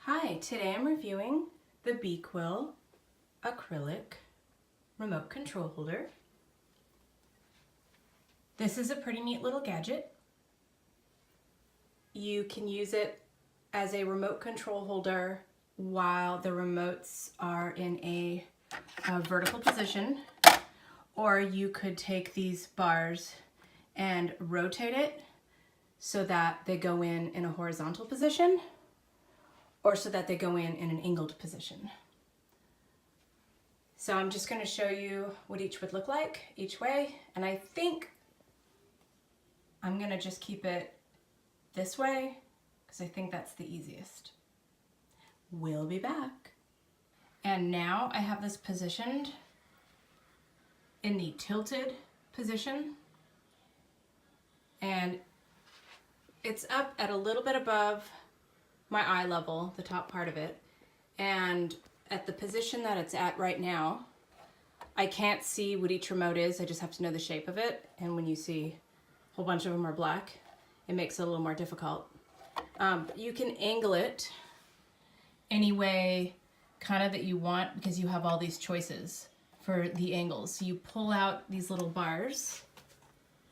Hi, today I'm reviewing the BQeel acrylic remote control holder. This is a pretty neat little gadget. You can use it as a remote control holder while the remotes are in a vertical position, or you could take these bars and rotate it so that they go in a horizontal position, or so that they go in an angled position. So I'm just going to show you what each would look like each way, and I think I'm going to just keep it this way because I think that's the easiest. We'll be back. And now I have this positioned in the tilted position, and it's up at a little bit above my eye level, the top part of it, and at the position that it's at right now, I can't see what each remote is, I just have to know the shape of it, and when you see a whole bunch of them are black, it makes it a little more difficult. You can angle it any way kind of that you want because you have all these choices for the angles. So you pull out these little bars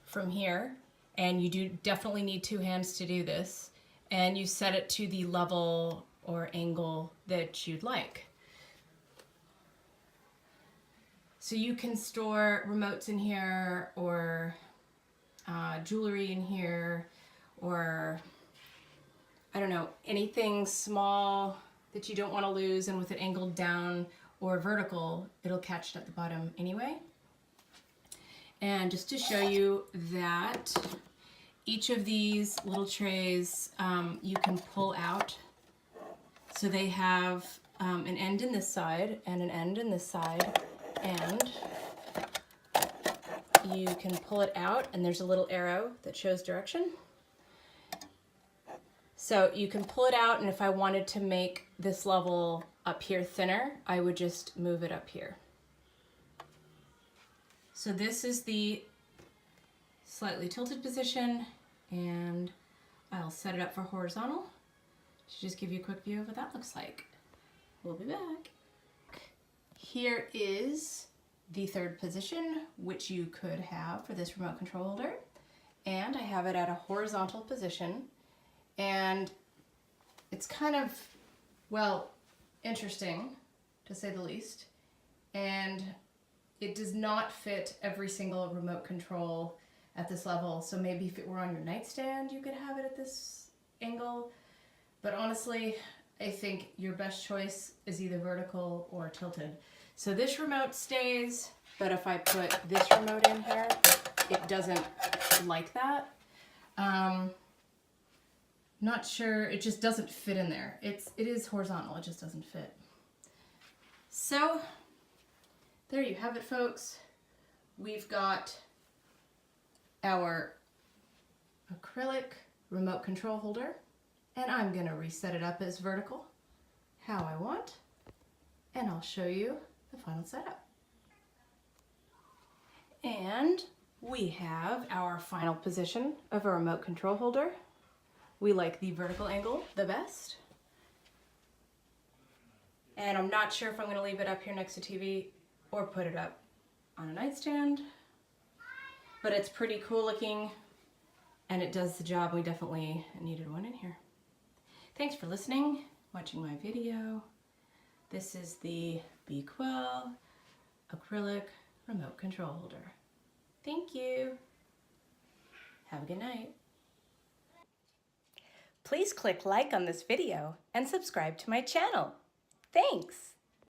from here, and you do definitely need two hands to do this, and you set it to the level or angle that you'd like. So you can store remotes in here, or jewelry in here, or I don't know, anything small that you don't want to lose, and with it angled down or vertical, it'll catch it at the bottom anyway. And just to show you that each of these little trays you can pull out. So they have an end in this side and an end in this side, and you can pull it out, and there's a little arrow that shows direction. So you can pull it out, and if I wanted to make this level up here thinner, I would just move it up here. So this is the slightly tilted position, and I'll set it up for horizontal to just give you a quick view of what that looks like. We'll be back. Here is the third position, which you could have for this remote control holder, and I have it at a horizontal position, and it's kind of, well, interesting to say the least, and it does not fit every single remote control at this level. So maybe if it were on your nightstand, you could have it at this angle. But honestly, I think your best choice is either vertical or tilted. So this remote stays, but if I put this remote in here, it doesn't like that. Not sure, it just doesn't fit in there. It is horizontal, it just doesn't fit. So there you have it, folks. We've got our acrylic remote control holder, and I'm going to reset it up as vertical how I want, and I'll show you the final setup. And we have our final position of a remote control holder. We like the vertical angle the best, and I'm not sure if I'm going to leave it up here next to TV or put it up on a nightstand, but it's pretty cool looking and it does the job. We definitely needed one in here. Thanks for listening, watching my video. This is the BQeel acrylic remote control holder. Thank you. Have a good night. Please click like on this video and subscribe to my channel. Thanks.